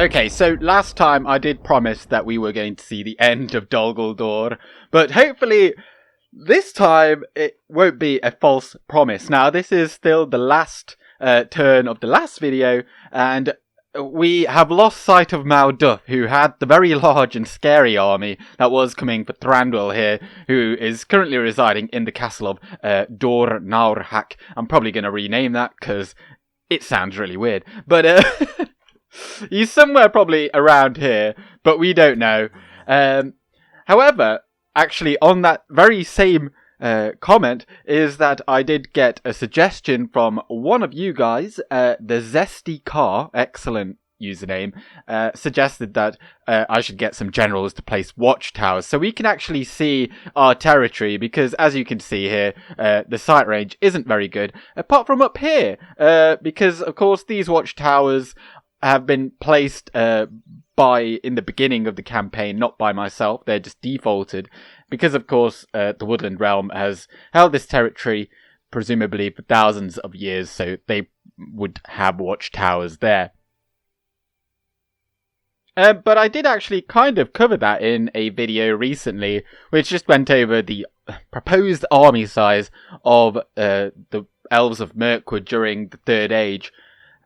Okay, so last time I did promise that we were going to see the end of Dol Guldur, but hopefully this time it won't be a false promise. Now, this is still the last turn of the last video, and we have lost sight of Mauduf, who had the very large and scary army that was coming for Thranduil here, who is currently residing in the castle of Dor Naurhak. I'm probably going to rename that because it sounds really weird, but he's somewhere probably around here, but we don't know. However, actually, on that very same comment is that I did get a suggestion from one of you guys, the Zesty Car, excellent username, suggested that I should get some generals to place watchtowers so we can actually see our territory, because as you can see here, the sight range isn't very good, apart from up here, because of course these watchtowers have been placed in the beginning of the campaign, not by myself. They're just defaulted because, of course, the Woodland Realm has held this territory presumably for thousands of years, so they would have watchtowers there. But I did actually kind of cover that in a video recently, which just went over the proposed army size of the elves of Mirkwood during the Third Age.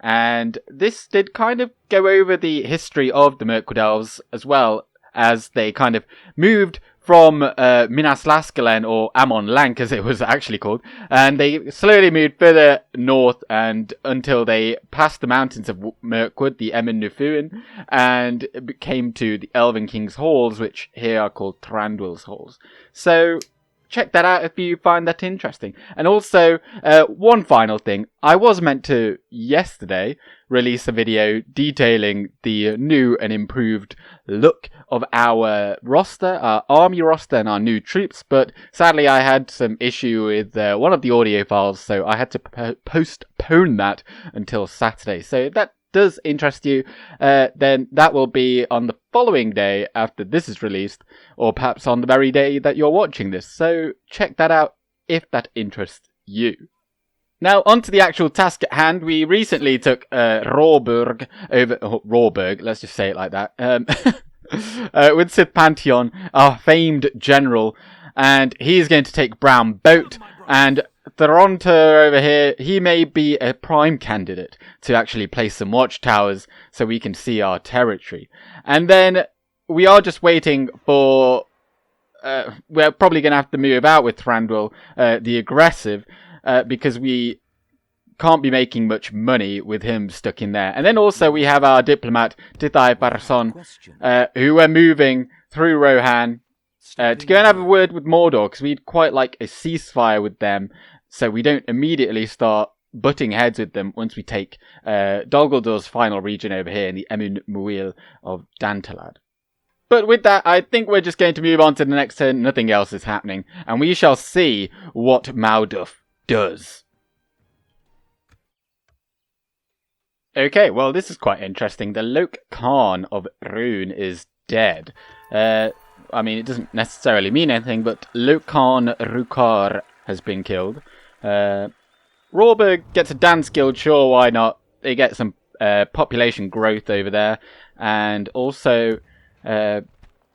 And this did kind of go over the history of the Mirkwood elves, as well as they kind of moved from Minas Laskelen, or Amon Lank as it was actually called, and they slowly moved further north and until they passed the mountains of Mirkwood, the Emin Nufuin, and came to the Elven King's Halls, which here are called Thranduil's Halls. So check that out if you find that interesting. And also, one final thing. I was meant to, yesterday, release a video detailing the new and improved look of our roster, our army roster and our new troops, but sadly I had some issue with one of the audio files, so I had to postpone that until Saturday. So if that does interest you, then that will be on the following day after this is released, or perhaps on the very day that you're watching this. So check that out if that interests you. Now, on to the actual task at hand. We recently took Rawburg over... Rawburg, let's just say it like that. With Sidhpantion, our famed general, and he's going to take Brown Boat, and Thranduil over here, he may be a prime candidate to actually place some watchtowers so we can see our territory. And then we are just waiting for... we're probably going to have to move out with Thranduil, the aggressive, because we can't be making much money with him stuck in there. And then also we have our diplomat, Tithai Parson, who are moving through Rohan to go and have a word with Mordor, because we'd quite like a ceasefire with them, so we don't immediately start butting heads with them once we take Dol Guldur's final region over here in the Emun Muil of Dantalad. But with that, I think we're just going to move on to the next turn. Nothing else is happening, and we shall see what Mauduf does. Okay, well, this is quite interesting. The Lok Khan of Rune is dead. I mean, it doesn't necessarily mean anything, but Lok Khan Rukar has been killed. Rawburg gets a dance guild, sure, why not? They get some population growth over there, and also it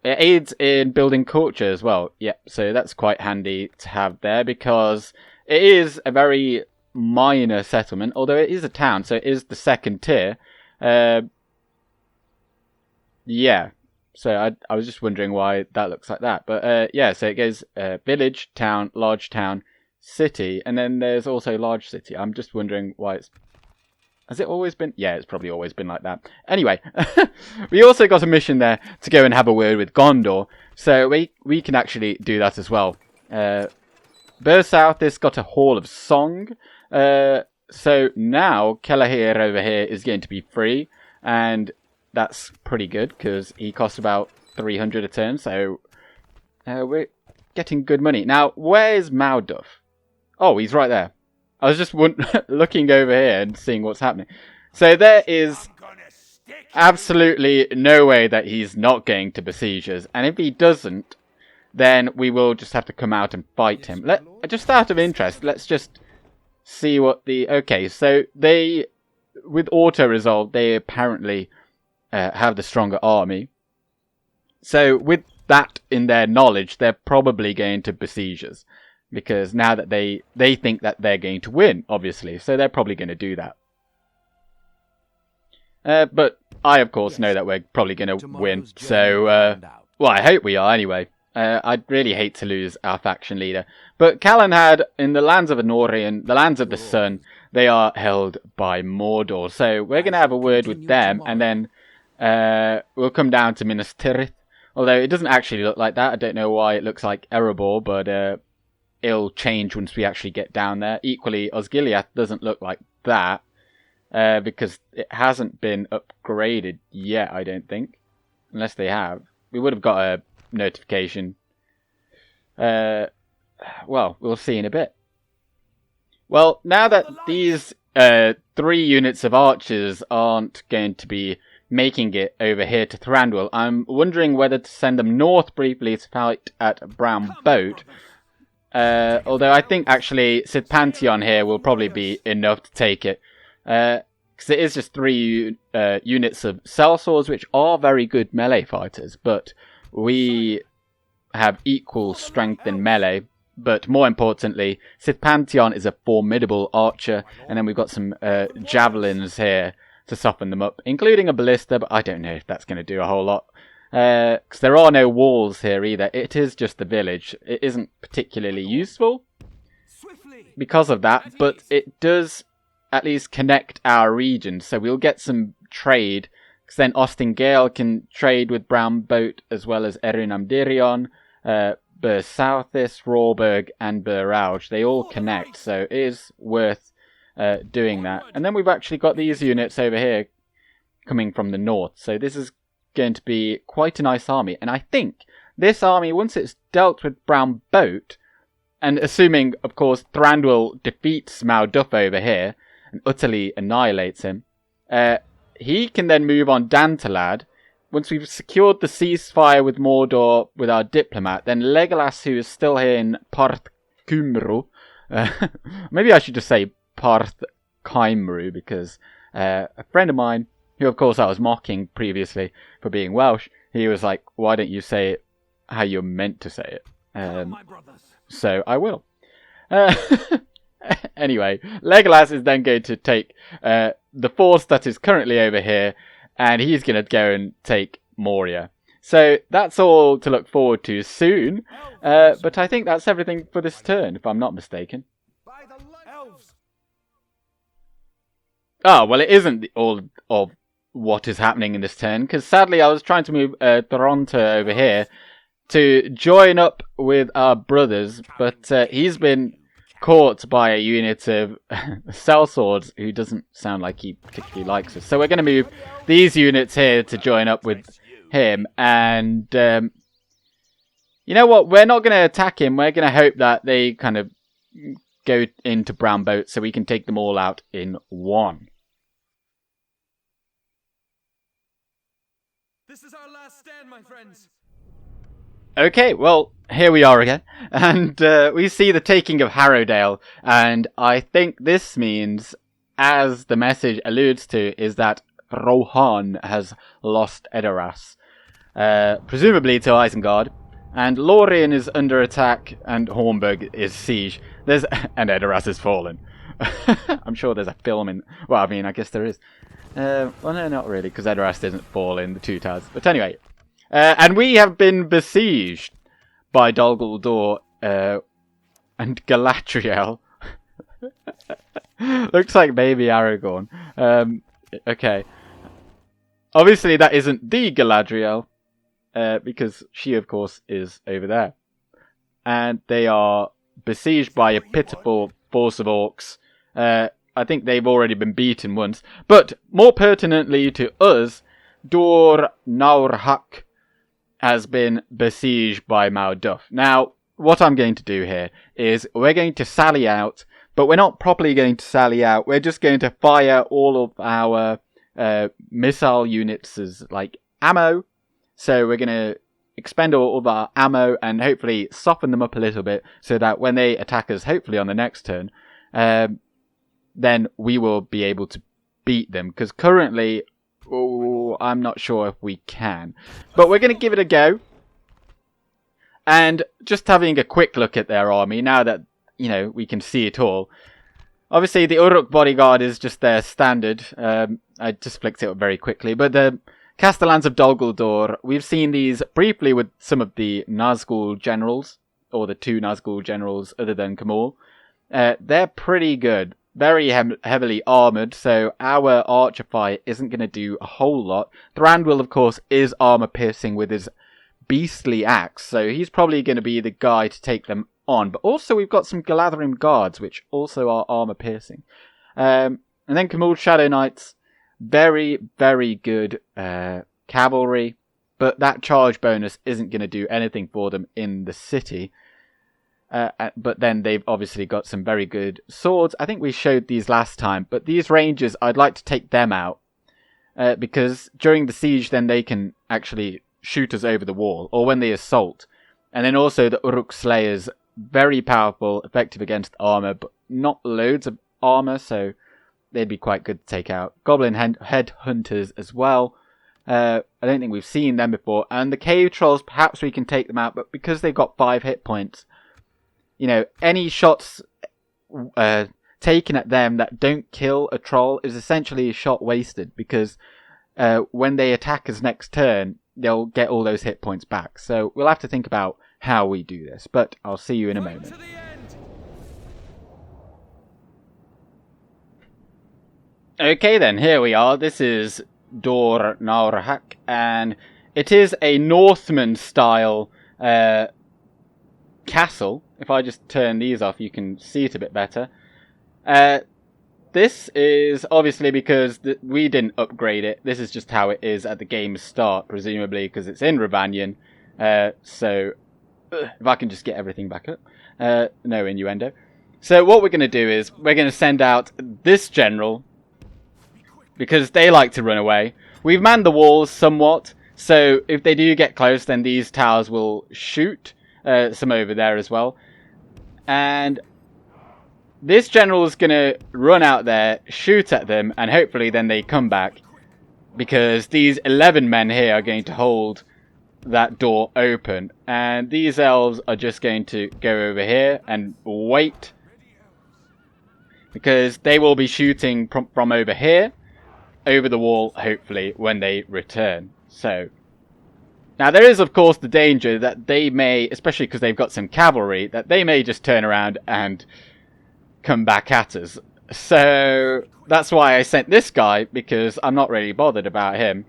aids in building culture as well. Yeah, so that's quite handy to have there, because it is a very minor settlement, although it is a town, so it is the second tier. Yeah, so I was just wondering why that looks like that. But yeah, so it goes village, town, large town, city, and then there's also large city. I'm just wondering why it's... Has it always been? Yeah, it's probably always been like that. Anyway, we also got a mission there to go and have a word with Gondor, so we can actually do that as well. Burr South has got a Hall of Song, so now Kelahir over here is going to be free, and that's pretty good because he costs about 300 a turn, so we're getting good money. Now, where's Mauduf? Oh, he's right there. I was just looking over here and seeing what's happening. So there is absolutely no way that he's not going to besiege us, and if he doesn't, then we will just have to come out and fight him. Just out of interest, let's just see what the... Okay, so they, with auto-resolve, they apparently have the stronger army. So with that in their knowledge, they're probably going to besiege us. Because now that they think that they're going to win, obviously. So they're probably going to do that. But I, of course, know that we're probably going to win. So, well, I hope we are anyway. I'd really hate to lose our faction leader. But Calenhad, in the lands of Anorian, the lands of the sun, they are held by Mordor. So we're going to have a word with them, and then we'll come down to Minas Tirith. Although it doesn't actually look like that. I don't know why it looks like Erebor, but it'll change once we actually get down there. Equally, Osgiliath doesn't look like that. Because it hasn't been upgraded yet, I don't think. Unless they have. We would have got a notification. Well, we'll see in a bit. Well, now that these 3 units of archers aren't going to be making it over here to Thranduil, I'm wondering whether to send them north briefly to fight at Brown Boat. Although I think actually Sidhpantion here will probably be enough to take it. Because it is just 3 units of sellswords, which are very good melee fighters, but we have equal strength in melee. But more importantly, Sidhpantion is a formidable archer, and then we've got some javelins here to soften them up, including a ballista, but I don't know if that's going to do a whole lot. Because there are no walls here either. It is just a village. It isn't particularly useful because of that, but it does at least connect our regions, so we'll get some trade, because then Ostingale can trade with Brown Boat, as well as Erin Amdirion, Bur Southis, Rawburg, and Bur Rauge. They all connect, so it is worth doing that. And then we've actually got these units over here coming from the north, so this is going to be quite a nice army. And I think this army, once it's dealt with Brown Boat, and assuming, of course, Thranduil defeats Malduff over here, and utterly annihilates him, he can then move on Dantalad. Once we've secured the ceasefire with Mordor with our diplomat, then Legolas, who is still here in Parth Cymru, maybe I should just say Parth Cymru, because a friend of mine, who of course I was mocking previously for being Welsh, he was like, why don't you say it how you're meant to say it? So I will. Anyway, Legolas is then going to take the force that is currently over here, and he's going to go and take Moria. So that's all to look forward to soon, but I think that's everything for this turn, if I'm not mistaken. Oh, well, it isn't all of what is happening in this turn, because sadly I was trying to move Toronto over here to join up with our brothers, but he's been caught by a unit of sellswords who doesn't sound like he particularly likes us. So we're going to move these units here to join up with him. And you know what? We're not going to attack him. We're going to hope that they kind of go into Brown Boat so we can take them all out in one. This is our last stand, my friends. Okay, well, here we are again, and we see the taking of Harrowdale, and I think this means, as the message alludes to, is that Rohan has lost Edoras, presumably to Isengard, and Lorien is under attack, and Hornburg is siege. And Edoras has fallen. I'm sure there's a film in... Well, I mean, I guess there is. Well, no, not really, because Edoras doesn't fall in the Two Towers. But anyway... and we have been besieged by Dol Guldur and Galadriel. Looks like baby Aragorn. Okay. Obviously that isn't the Galadriel, because she of course is over there. And they are besieged by a pitiful force of orcs. I think they've already been beaten once. But more pertinently to us, Dor Naurhak has been besieged by Malduff. Now, what I'm going to do here is we're going to sally out, but we're not properly going to sally out. We're just going to fire all of our missile units as like ammo. So we're going to expend all of our ammo and hopefully soften them up a little bit so that when they attack us, hopefully on the next turn, then we will be able to beat them. Because currently Oh, I'm not sure if we can. But we're going to give it a go. And just having a quick look at their army, now that, you know, we can see it all. Obviously, the Uruk bodyguard is just their standard. I just flicked it up very quickly. But the Castellans of Dol Guldur, we've seen these briefly with some of the Nazgul generals, or the 2 Nazgul generals other than Kamul. They're pretty good. Very heavily armoured, so our archer fight isn't going to do a whole lot. Thranduil, of course, is armour-piercing with his beastly axe, so he's probably going to be the guy to take them on. But also we've got some Galadrim guards, which also are armour-piercing. And then Kamul Shadow Knights, very, very good cavalry, but that charge bonus isn't going to do anything for them in the city. But then they've obviously got some very good swords. I think we showed these last time, but these rangers, I'd like to take them out. Because during the siege, then they can actually shoot us over the wall, or when they assault. And then also the Uruk Slayers, very powerful, effective against armour, but not loads of armour, so they'd be quite good to take out. Goblin Headhunters as well. I don't think we've seen them before. And the Cave Trolls, perhaps we can take them out, but because they've got 5 hit points, you know, any shots taken at them that don't kill a troll is essentially a shot wasted, because when they attack us next turn, they'll get all those hit points back. So we'll have to think about how we do this, but I'll see you in a moment. Okay then, here we are. This is Dor Naurahak, and it is a Northman style castle. If I just turn these off, you can see it a bit better. This is obviously because we didn't upgrade it. This is just how it is at the game's start, presumably because it's in Ravanian. So, if I can just get everything back up. No innuendo. So what we're going to do is, we're going to send out this general, because they like to run away. We've manned the walls somewhat, so if they do get close, then these towers will shoot. Some over there as well. And this general is going to run out there, shoot at them, and hopefully then they come back. Because these 11 men here are going to hold that door open. And these elves are just going to go over here and wait. Because they will be shooting from over here, over the wall, hopefully, when they return. So, now there is, of course, the danger that they may, especially because they've got some cavalry, that they may just turn around and come back at us. So that's why I sent this guy, because I'm not really bothered about him.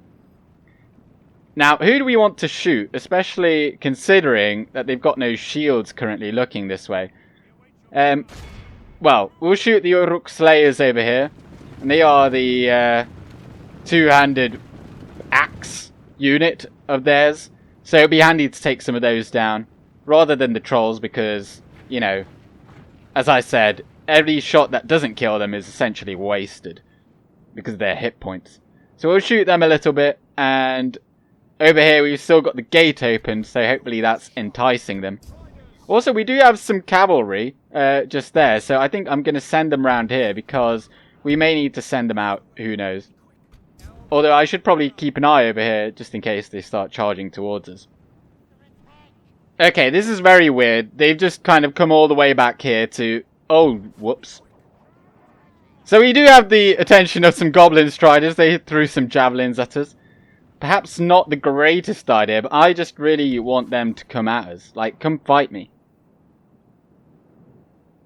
Now, who do we want to shoot, especially considering that they've got no shields currently looking this way? Well, we'll shoot the Uruk Slayers over here. And they are the two-handed axe unit of theirs. So it'll be handy to take some of those down, rather than the trolls, because, you know, as I said, every shot that doesn't kill them is essentially wasted because of their hit points. So we'll shoot them a little bit, and over here we've still got the gate open, so hopefully that's enticing them. Also, we do have some cavalry just there, so I think I'm going to send them round here, because we may need to send them out, who knows. Although I should probably keep an eye over here, just in case they start charging towards us. Okay, this is very weird. They've just kind of come all the way back here to... Oh, whoops. So we do have the attention of some goblin striders. They threw some javelins at us. Perhaps not the greatest idea, but I just really want them to come at us. Like, come fight me.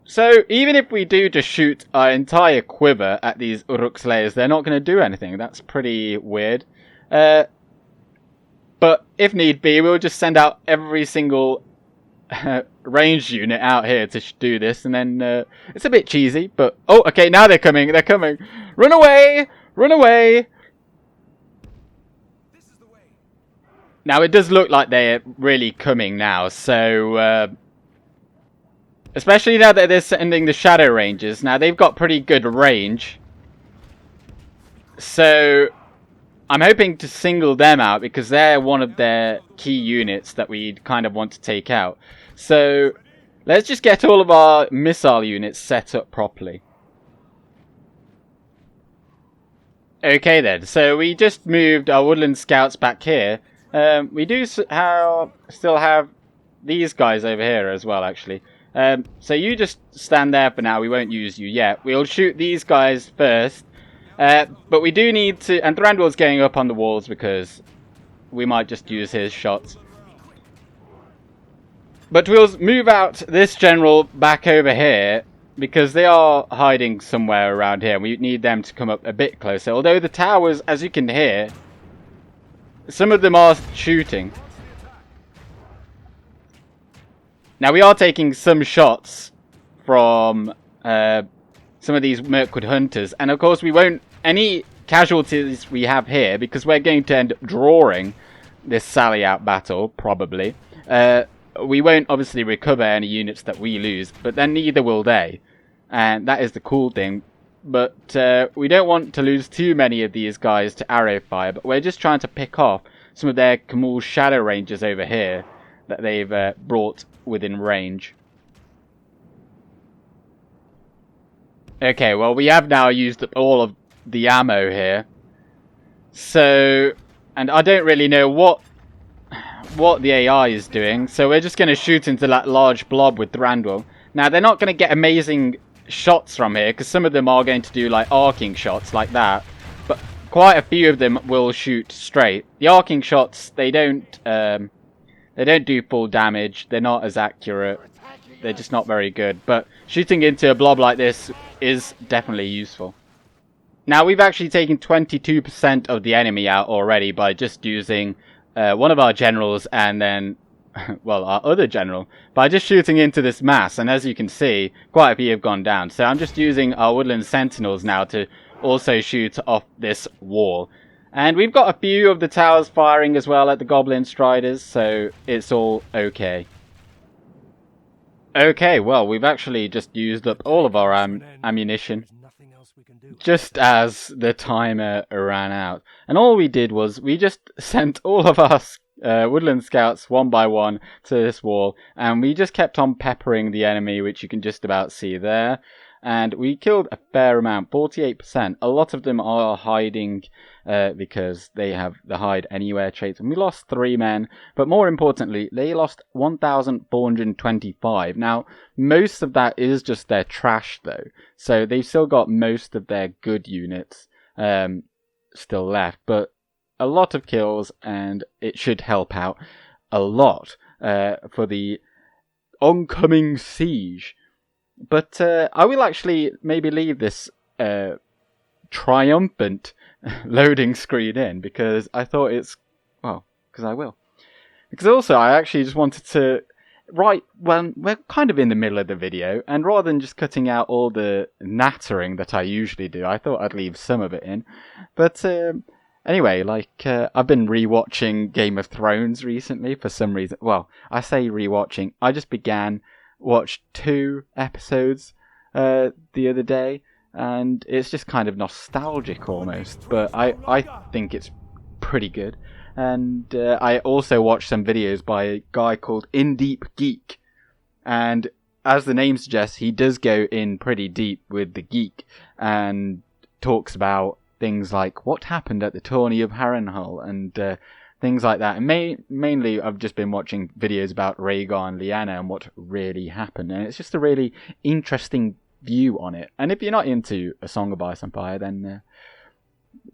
So, even if we do just shoot our entire quiver at these Uruk Slayers, they're not going to do anything. That's pretty weird. But if need be, we'll just send out every single ranged unit out here to do this, and then it's a bit cheesy, but oh, okay, now they're coming, run away, This is the way. Now it does look like they're really coming now, so especially now that they're sending the Shadow Rangers. Now they've got pretty good range, so I'm hoping to single them out, because they're one of their key units that we kind of want to take out. So let's just get all of our missile units set up properly. Okay then, so we just moved our woodland scouts back here. We do still have these guys over here as well, actually. So you just stand there for now. We won't use you yet. We'll shoot these guys first. But we do need to... And Thranduil's going up on the walls because we might just use his shots. But we'll move out this general back over here because they are hiding somewhere around here. We need them to come up a bit closer. Although the towers, as you can hear, some of them are shooting. Now we are taking some shots from some of these Mirkwood hunters. And of course we won't... Any casualties we have here, because we're going to end up drawing this sally out battle, probably. We won't obviously recover any units that we lose, but then neither will they. And that is the cool thing. But we don't want to lose too many of these guys to arrow fire, but we're just trying to pick off some of their Camul Shadow Rangers over here that they've brought within range. Okay, well we have now used up all of the ammo here. So, and I don't really know what the AI is doing, so we're just going to shoot into that large blob with Thranduil. Now, they're not going to get amazing shots from here, because some of them are going to do, like, arcing shots like that, but quite a few of them will shoot straight. The arcing shots, they don't do full damage, they're not as accurate, they're just not very good, but shooting into a blob like this is definitely useful. Now, we've actually taken 22% of the enemy out already by just using one of our generals and then, well, our other general, by just shooting into this mass. And as you can see, quite a few have gone down. So I'm just using our woodland sentinels now to also shoot off this wall. And we've got a few of the towers firing as well at the goblin striders, so it's all okay. Okay, well, we've actually just used up all of our ammunition, just as the timer ran out. And all we did was we just sent all of our woodland scouts one by one to this wall, and we just kept on peppering the enemy, which you can just about see there. And we killed a fair amount, 48%. A lot of them are hiding because they have the hide anywhere traits. And we lost 3 men, but more importantly, they lost 1,425. Now, most of that is just their trash, though. So they've still got most of their good units still left. But a lot of kills, and it should help out a lot for the oncoming siege. But I will actually maybe leave this triumphant loading screen in, because I thought it's... well, because I will. Because also I actually just wanted to... Right, well, we're kind of in the middle of the video, and rather than just cutting out all the nattering that I usually do, I thought I'd leave some of it in. But anyway, like, I've been rewatching Game of Thrones recently for some reason. Well, I say rewatching. I just watched 2 episodes the other day, and it's just kind of nostalgic almost, but I think it's pretty good. And I also watched some videos by a guy called In Deep Geek, and as the name suggests, he does go in pretty deep with the geek and talks about things like what happened at the tourney of Harrenhal and things like that. And mainly I've just been watching videos about Rhaegar and Lyanna and what really happened, and it's just a really interesting view on it. And if you're not into A Song of Ice and Fire, then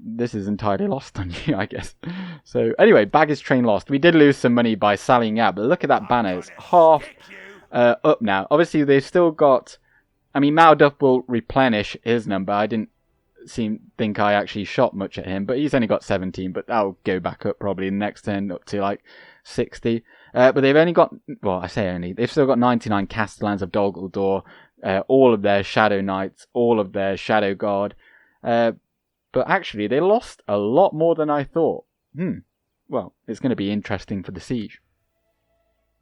this is entirely lost on you, I guess. So anyway, Baggage Train lost. We did lose some money by sallying out, but look at that banner. It's half up now. Obviously, they've still got... I mean, Malduff will replenish his number. I didn't think I actually shot much at him, but he's only got 17, but that'll go back up probably in the next turn up to like 60. But they've only got... well, I say only. They've still got 99 Castellans of Dol Guldur, all of their Shadow Knights, all of their Shadow Guard. But actually, they lost a lot more than I thought. Well, it's going to be interesting for the siege.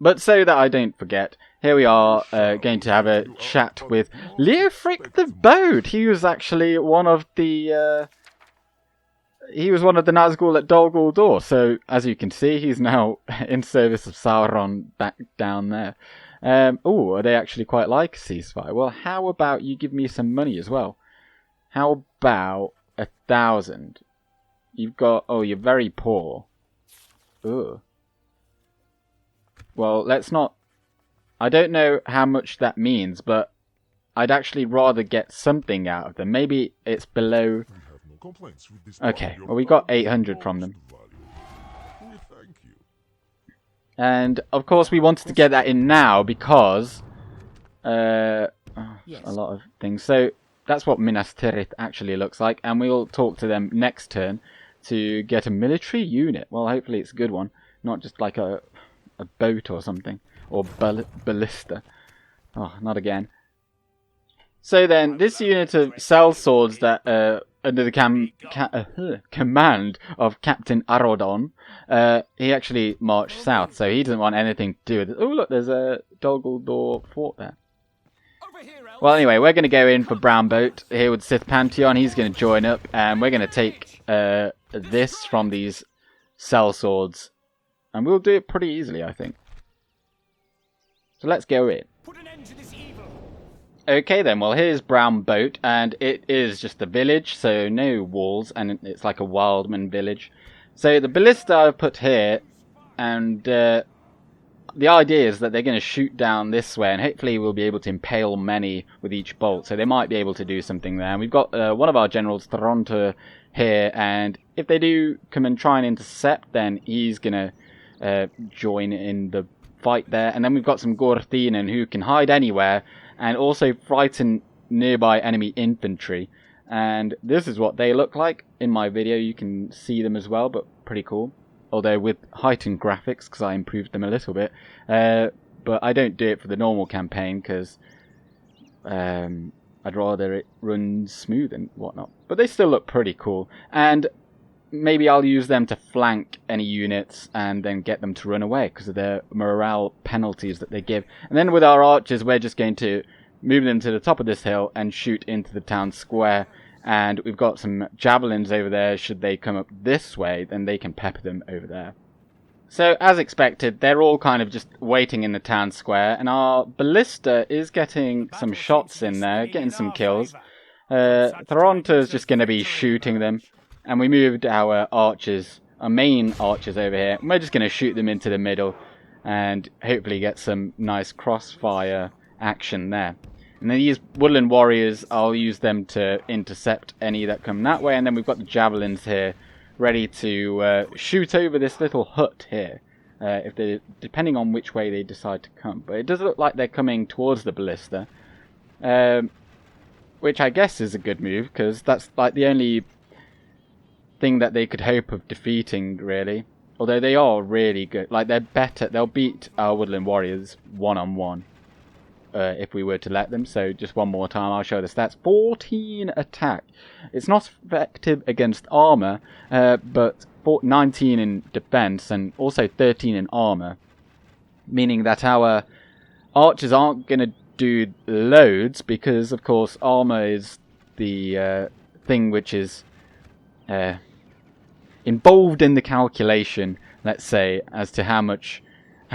But so that I don't forget, here we are going to have a chat with Leofric the Bode. He was actually one of the Nazgul at Dol Guldur. So, as you can see, he's now in service of Sauron back down there. Are they actually quite like a ceasefire? Well, how about you give me some money as well? How about 1,000. You've got... Oh, you're very poor. Ugh. Well, let's not... I don't know how much that means, but I'd actually rather get something out of them. Maybe it's below... Okay, well we got 800 from them. And, of course, we wanted to get that in now because... a lot of things. So, that's what Minas Tirith actually looks like. And we'll talk to them next turn to get a military unit. Well, hopefully it's a good one. Not just like a boat or something. Or ballista. Oh, not again. So then, this unit of sellswords that under the command of Captain Arodon, he actually marched south, so he doesn't want anything to do with it. Oh look, there's a Dol Guldur fort there. Well, anyway, we're going to go in for Brown Boat here with Sidhpantion. He's going to join up, and we're going to take this from these sellswords, and we'll do it pretty easily, I think. So let's go in. Put an end to this evil. Okay then, well here's Brown Boat, and it is just a village, so no walls, and it's like a wildman village. So the ballista I've put here, and the idea is that they're going to shoot down this way, and hopefully we'll be able to impale many with each bolt, so they might be able to do something there. And we've got one of our generals, Thranduil, here, and if they do come and try and intercept, then he's going to join in the fight there. And then we've got some Gorthinen who can hide anywhere and also frighten nearby enemy infantry. And this is what they look like in my video. You can see them as well, but pretty cool. Although with heightened graphics, because I improved them a little bit. But I don't do it for the normal campaign, because I'd rather it runs smooth and whatnot. But they still look pretty cool. And maybe I'll use them to flank any units and then get them to run away because of their morale penalties that they give. And then with our archers, we're just going to move them to the top of this hill and shoot into the town square. And we've got some javelins over there. Should they come up this way, then they can pepper them over there. So, as expected, they're all kind of just waiting in the town square. And our ballista is getting some shots in there, getting some kills. Thranduil's just going to be shooting them. And we moved our archers, our main archers over here. And we're just going to shoot them into the middle and hopefully get some nice crossfire action there. And then these woodland warriors, I'll use them to intercept any that come that way. And then we've got the javelins here ready to shoot over this little hut here. If they, depending on which way they decide to come. But it does look like they're coming towards the ballista. Which I guess is a good move, because that's like the only thing that they could hope of defeating, really. Although they are really good. Like, they're better. They'll beat our woodland warriors one-on-one. If we were to let them. So just one more time, I'll show the stats. 14 attack. It's not effective against armor, but 19 in defense and also 13 in armor. Meaning that our archers aren't going to do loads because, of course, armor is the thing which is involved in the calculation, let's say, as to how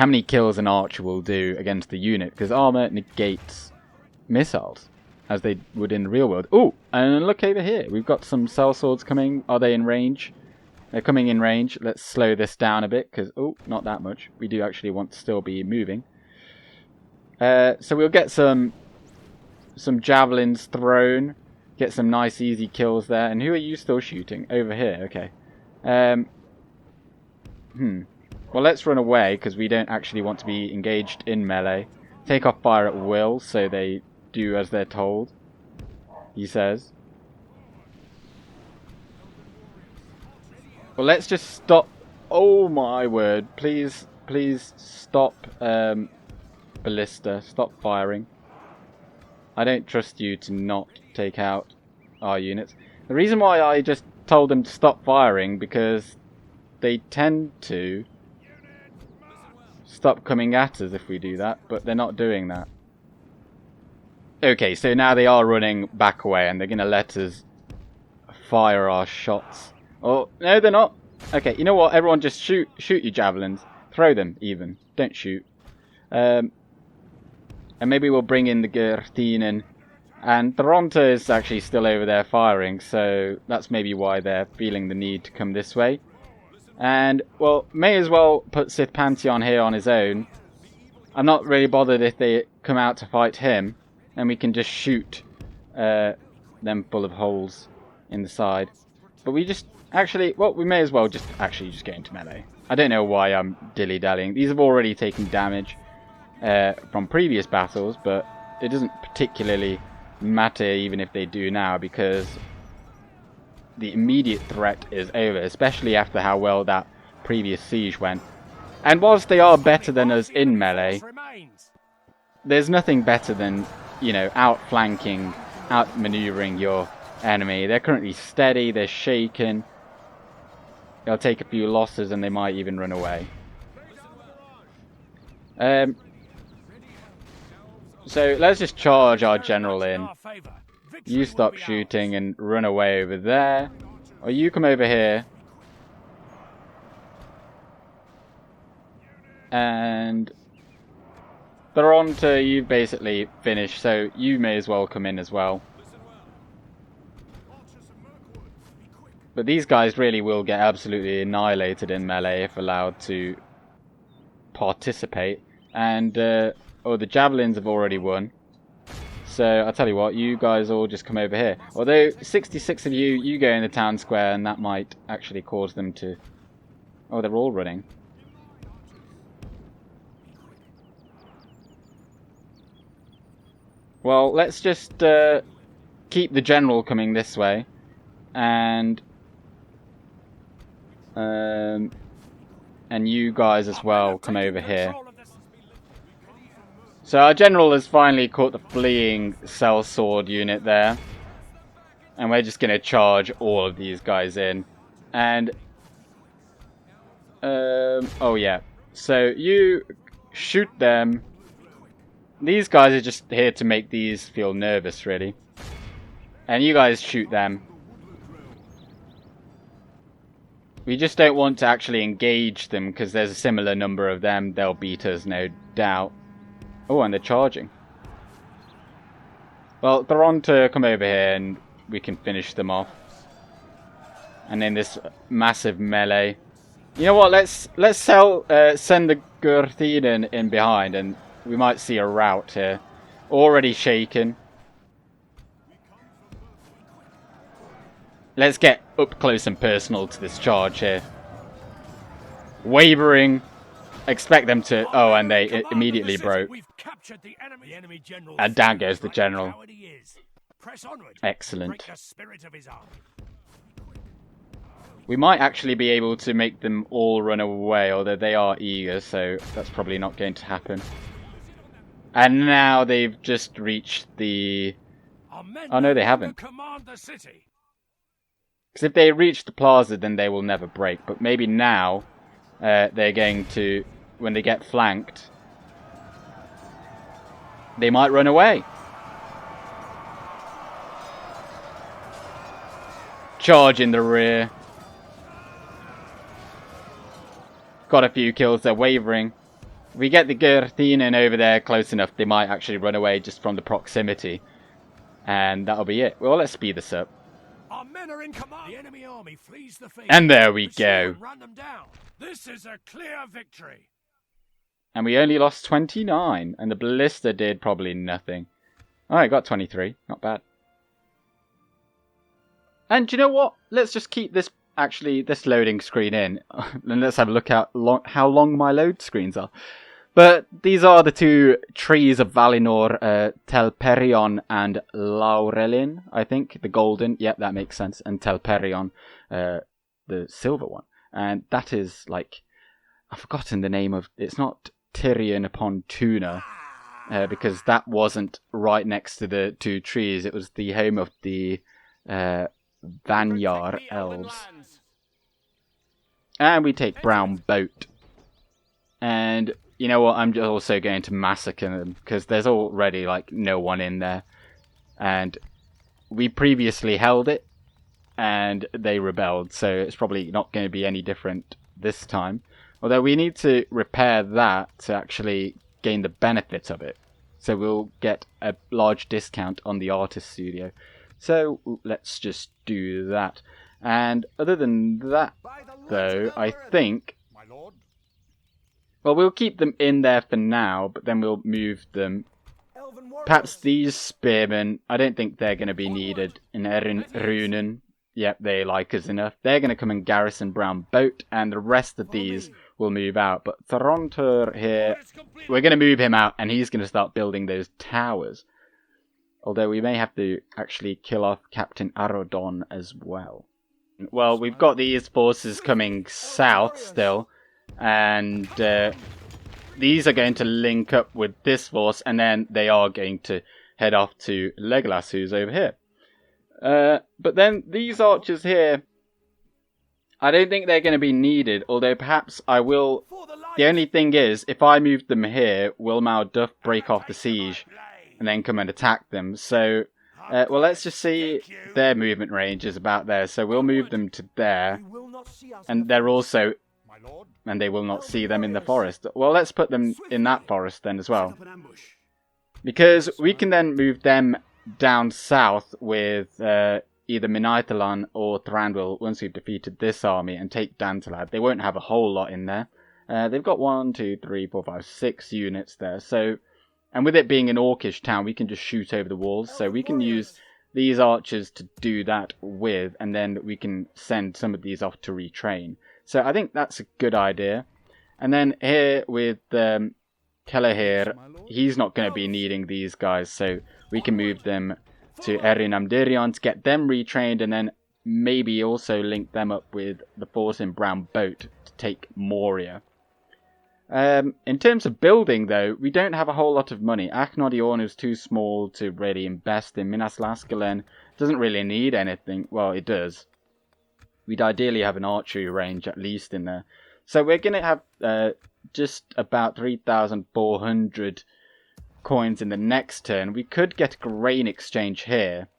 many kills an archer will do against the unit, because armor negates missiles, as they would in the real world. Oh, and look over here. We've got some sellswords coming. Are they in range? They're coming in range. Let's slow this down a bit, because, oh, not that much. We do actually want to still be moving. So we'll get some javelins thrown. Get some nice, easy kills there. And who are you still shooting? Over here, okay. Well, let's run away, because we don't actually want to be engaged in melee. Take off fire at will, so they do as they're told, he says. Well, let's just stop. Oh my word. Please stop, ballista. Stop firing. I don't trust you to not take out our units. The reason why I just told them to stop firing, because they tend to stop coming at us if we do that, but they're not doing that. Okay, so now they are running back away and they're going to let us fire our shots. Oh, no, they're not. Okay, you know what? Everyone just shoot your javelins. Throw them, even. Don't shoot. And maybe we'll bring in the Gorthinen And Toronto is actually still over there firing, so that's maybe why they're feeling the need to come this way. And, well, may as well put Sidhpantion here on his own. I'm not really bothered if they come out to fight him, and we can just shoot them full of holes in the side. But we just, actually, well, we may as well just get into melee. I don't know why I'm dilly-dallying. These have already taken damage from previous battles, but it doesn't particularly matter even if they do now, because the immediate threat is over, especially after how well that previous siege went. And whilst they are better than us in melee, there's nothing better than, you know, outflanking, outmaneuvering your enemy. They're currently steady, they're shaken, they'll take a few losses and they might even run away. So let's just charge our general in. You stop shooting and run away over there. Or you come over here. And Toronto, you've basically finished, so you may as well come in as well. But these guys really will get absolutely annihilated in melee if allowed to participate. And, oh, the javelins have already won. So, I'll tell you what, you guys all just come over here. Although, 66 of you, you go in the town square, and that might actually cause them to... Oh, they're all running. Well, let's just keep the general coming this way. And you guys as well come over here. So our general has finally caught the fleeing sellsword unit there. And we're just going to charge all of these guys in. And, oh yeah. So you shoot them. These guys are just here to make these feel nervous, really. And you guys shoot them. We just don't want to actually engage them, because there's a similar number of them. They'll beat us, no doubt. Oh, and they're charging. Well, Toronto, come over here and we can finish them off. And then this massive melee. You know what? Let's send the Gurthinen in behind, and we might see a rout here. Already shaken. Let's get up close and personal to this charge here. Wavering. Expect them to... Oh, and they immediately broke. And down goes the general. Excellent. We might actually be able to make them all run away, although they are eager, so that's probably not going to happen. And now they've just reached the... Oh, no, they haven't. Because if they reach the plaza, then they will never break. But maybe now they're going to... When they get flanked, they might run away. Charge in the rear. Got a few kills, they're wavering. If we get the Gurthinen over there close enough, they might actually run away just from the proximity. And that'll be it. Well, let's speed this up. Our men are in command. The enemy army flees the field. And there we go. Run them down. This is a clear victory. And we only lost 29. And the ballista did probably nothing. Alright, got 23. Not bad. And do you know what? Let's just keep this loading screen in. And let's have a look at how long my load screens are. But these are the two trees of Valinor, Telperion and Laurelin, I think. The golden, yep, that makes sense. And Telperion, the silver one. And that is like, I've forgotten the name of, it's not Tyrion upon Tuna, because that wasn't right next to the two trees. It was the home of the Vanyar elves. And we take Brown Boat. And you know what, I'm also going to massacre them, because there's already like no one in there. And we previously held it, and they rebelled, so it's probably not going to be any different this time. Although we need to repair that to actually gain the benefit of it. So we'll get a large discount on the artist studio. So let's just do that. And other than that, though, I think... My lord. Well, we'll keep them in there for now, but then we'll move them. Perhaps these spearmen, I don't think they're going to be needed in Erin Runen. Yep, they like us enough. They're going to come and garrison Brown Boat, and the rest of these will move out. But Thranduil here, we're going to move him out, and he's going to start building those towers. Although we may have to actually kill off Captain Arodon as well. Well, we've got these forces coming south still, and these are going to link up with this force, and then they are going to head off to Legolas, who's over here. But then these archers here, I don't think they're going to be needed, although perhaps I will... The only thing is, if I move them here, will Malduff break off the siege and then come and attack them? So, well, let's just see. Their movement range is about there, so we'll move them to there. And they're also... And they will not see them in the forest. Well, let's put them in that forest then as well. Because we can then move them down south with either Minaitalan or Thranduil once we've defeated this army and take Dantalad. They won't have a whole lot in there. They've got 1, 2, 3, 4, 5, 6 units there. So, and with it being an Orcish town, we can just shoot over the walls. So we can use these archers to do that with, and then we can send some of these off to retrain. So I think that's a good idea. And then here with Kelleher, he's not going to be needing these guys, so we can move them to Erin Amdirion to get them retrained, and then maybe also link them up with the force in Brown Boat to take Moria. In terms of building, though, we don't have a whole lot of money. Achnodiorn is too small to really invest in. Minas Laskelen doesn't really need anything. Well, it does. We'd ideally have an archery range at least in there. So we're going to have just about 3,400 coins in the next turn. We could get a grain exchange here.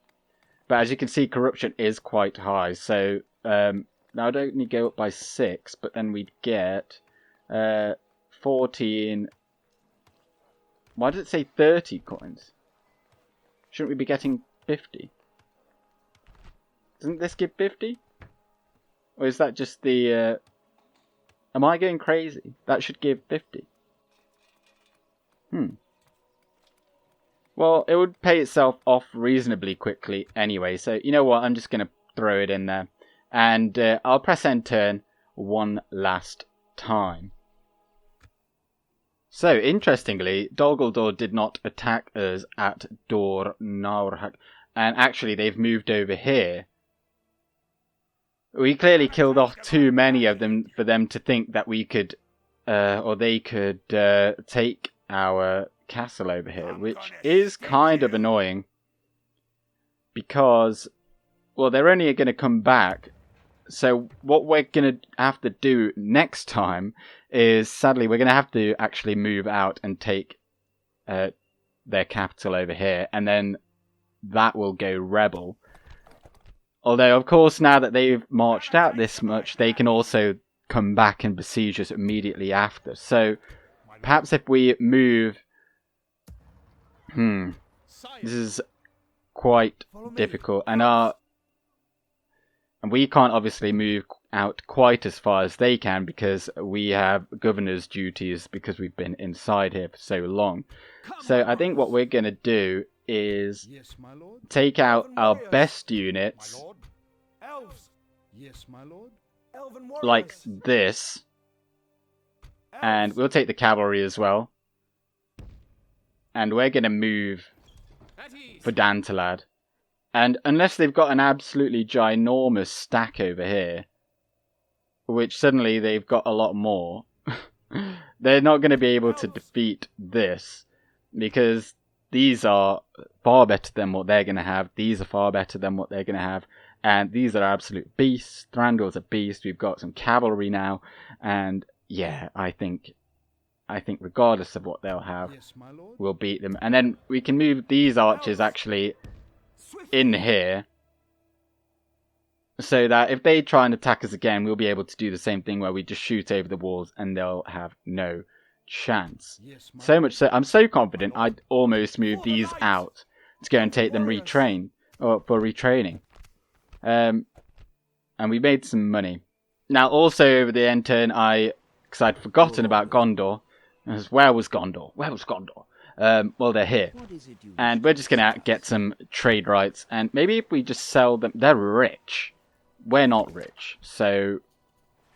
But as you can see, corruption is quite high. So now I'd only go up by 6, but then we'd get 14... Why does it say 30 coins? Shouldn't we be getting 50? Doesn't this give 50? Or is that just the... Am I going crazy? That should give 50. Well, it would pay itself off reasonably quickly anyway. So, you know what? I'm just going to throw it in there. And I'll press end turn one last time. So, interestingly, Dol Guldur did not attack us at Dor Naurhak. And actually, they've moved over here. We clearly killed off too many of them for them to think that we could, or they could take our castle over here, which is kind of annoying. Because, well, they're only going to come back. So what we're going to have to do next time is, sadly, we're going to have to actually move out and take their capital over here. And then that will go rebel. Although, of course, now that they've marched out this much, they can also come back and besiege us immediately after. So, perhaps if we move... This is quite difficult. And we can't obviously move out quite as far as they can because we have governor's duties because we've been inside here for so long. So, I think what we're going to do is take out our best units like this, and we'll take the cavalry as well, and we're going to move for Dantalad. And unless they've got an absolutely ginormous stack over here, which suddenly they've got a lot more, they're not going to be able to defeat this, because these are far better than what they're going to have. These are far better than what they're going to have. And these are absolute beasts. Thranduil's a beast. We've got some cavalry now. And yeah, I think regardless of what they'll have, we'll beat them. And then we can move these archers actually in here. So that if they try and attack us again, we'll be able to do the same thing where we just shoot over the walls and they'll have no chance. Yes, So much so, I'm so confident I'd almost move these out to go and take them retrain, or for retraining. And we made some money. Now, also over the end turn, because I'd forgotten about Gondor. Where was Gondor? Where was Gondor? Well, they're here. And we're just going to get some trade rights. And maybe if we just sell them... They're rich. We're not rich. So,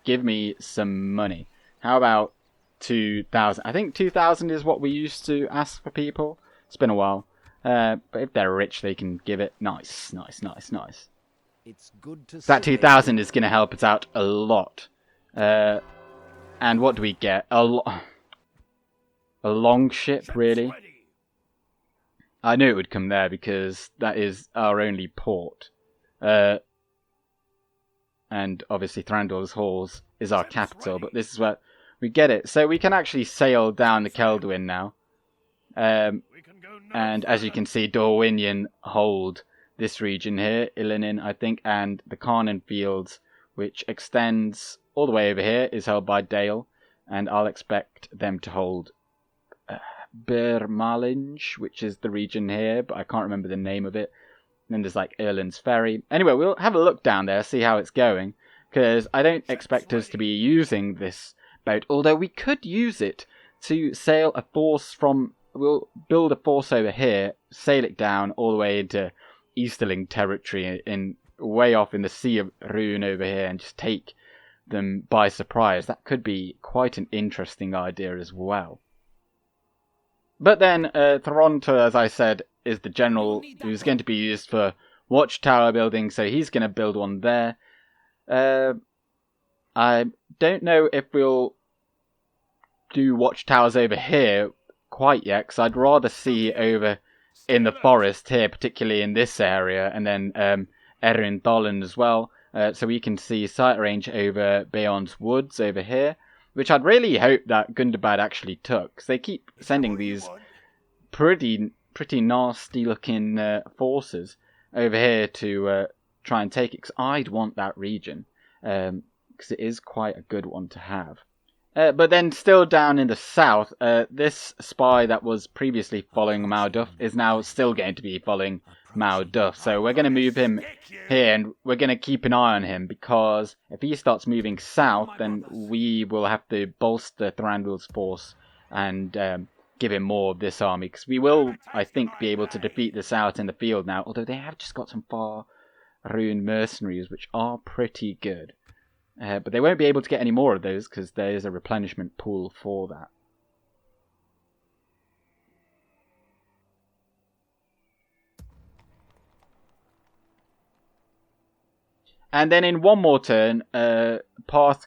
give me some money. How about 2,000? I think 2,000 is what we used to ask for people. It's been a while. But if they're rich, they can give it. Nice, nice, nice, nice. It's good to That 2,000 is going to help us out a lot. And what do we get? A long ship, really? I knew it would come there because that is our only port. And obviously Thranduil's Halls is our capital, but this is where we get it. So we can actually sail down the Celdwin now. And as you can see, Dorwinion hold this region here, Illinan, I think, and the Carnan Fields, which extends all the way over here, is held by Dale, and I'll expect them to hold Bermalinge, which is the region here, but I can't remember the name of it. And then there's like Erland's Ferry. Anyway, we'll have a look down there, see how it's going, because I don't expect us to be using this boat, although we could use it to sail a force from... We'll build a force over here, sail it down all the way into Easterling territory in way off in the Sea of Rune over here and just take them by surprise. That could be quite an interesting idea as well. But then Toronto, as I said, is the general who's going to be used for watchtower building, so he's going to build one there. I don't know if we'll do watchtowers over here quite yet, because I'd rather see over in the forest here, particularly in this area, and then Erin Dolan as well, so we can see sight range over Beorn's Woods over here, which I'd really hope that Gundabad actually took, because they keep sending these pretty nasty looking forces over here to try and take it, because I'd want that region, because it is quite a good one to have. But then still down in the south, this spy that was previously following Malduff is now still going to be following Malduff. So we're going to move him here and we're going to keep an eye on him, because if he starts moving south, then we will have to bolster Thranduil's force and give him more of this army. Because we will, I think, be able to defeat this out in the field now. Although they have just got some far Rune mercenaries, which are pretty good. But they won't be able to get any more of those because there is a replenishment pool for that. And then in one more turn, Parth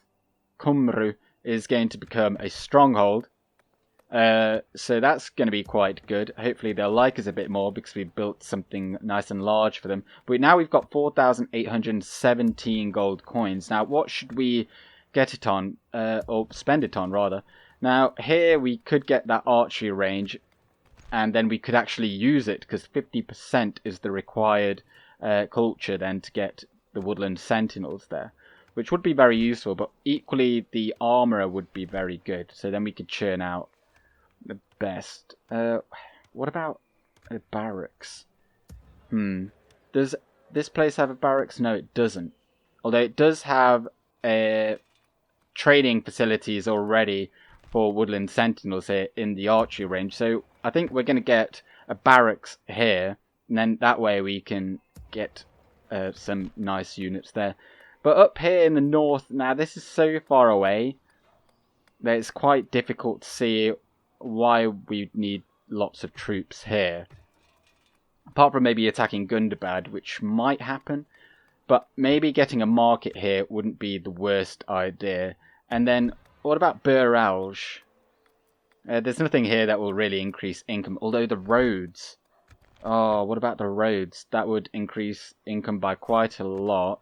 Cymru is going to become a stronghold. So that's going to be quite good. Hopefully they'll like us a bit more because we built something nice and large for them. But now we've got 4,817 gold coins. Now what should we get it on? Or spend it on rather. Now here we could get that archery range. And then we could actually use it because 50% is the required culture then to get the Woodland Sentinels there. Which would be very useful. But equally the armourer would be very good. So then we could churn out the best. What about a barracks? Does this place have a barracks? No, it doesn't. Although it does have training facilities already for Woodland Sentinels here in the archery range. So I think we're going to get a barracks here, and then that way we can get some nice units there. But up here in the north, now this is so far away that it's quite difficult to see why we need lots of troops here. Apart from maybe attacking Gundabad, which might happen. But maybe getting a market here wouldn't be the worst idea. And then, what about Buralge? There's nothing here that will really increase income. Although the roads... Oh, what about the roads? That would increase income by quite a lot.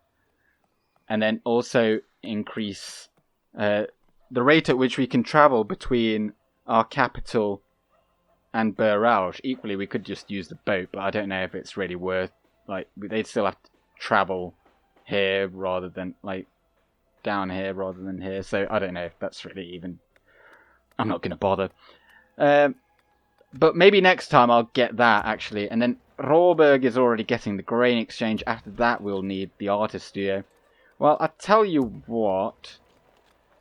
And then also increase the rate at which we can travel between our capital and Buralge. Equally, we could just use the boat, but I don't know if it's really worth... Like, they'd still have to travel here rather than, like, down here rather than here. So, I don't know if that's really even... I'm not going to bother. But maybe next time I'll get that, actually. And then Råberg is already getting the grain exchange. After that, we'll need the artist studio. Well, I'll tell you what.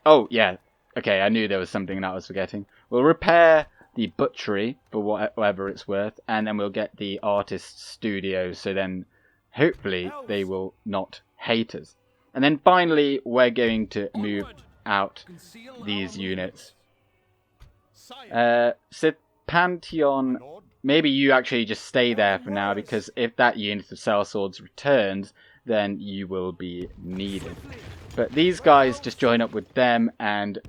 Oh, yeah. Okay, I knew there was something that I was forgetting. We'll repair the butchery for whatever it's worth. And then we'll get the artist studio. So then, hopefully, they will not hate us. And then finally, we're going to move out these units. Sidhpantion, maybe you actually just stay there for now, because if that unit of sellswords returns, then you will be needed. But these guys, just join up with them and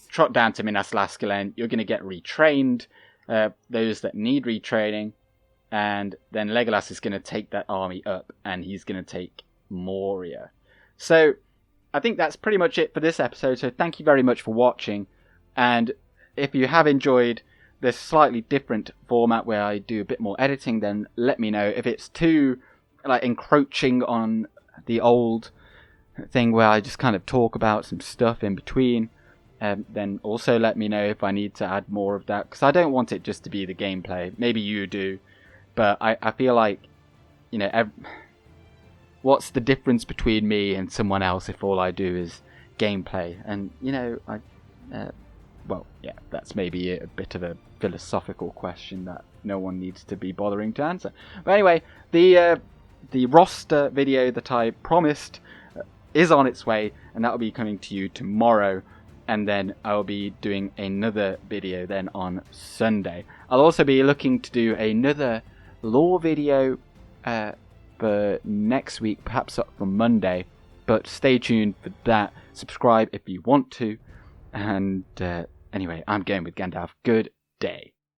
trot down to Minas Laskelen. You're going to get retrained, those that need retraining, and then Legolas is going to take that army up, and he's going to take Moria. So, I think that's pretty much it for this episode, so thank you very much for watching, and if you have enjoyed this slightly different format where I do a bit more editing, then let me know. If it's too encroaching on the old thing where I just kind of talk about some stuff in between, then also let me know if I need to add more of that, because I don't want it just to be the gameplay. Maybe you do, but I feel like, you know, what's the difference between me and someone else if all I do is gameplay? And, you know, well, yeah, that's maybe a bit of a philosophical question that no one needs to be bothering to answer. But anyway, the roster video that I promised is on its way, and that will be coming to you tomorrow. And then I'll be doing another video then on Sunday. I'll also be looking to do another lore video for next week, perhaps up for Monday. But stay tuned for that. Subscribe if you want to. And anyway, I'm going with Gandalf. Good day.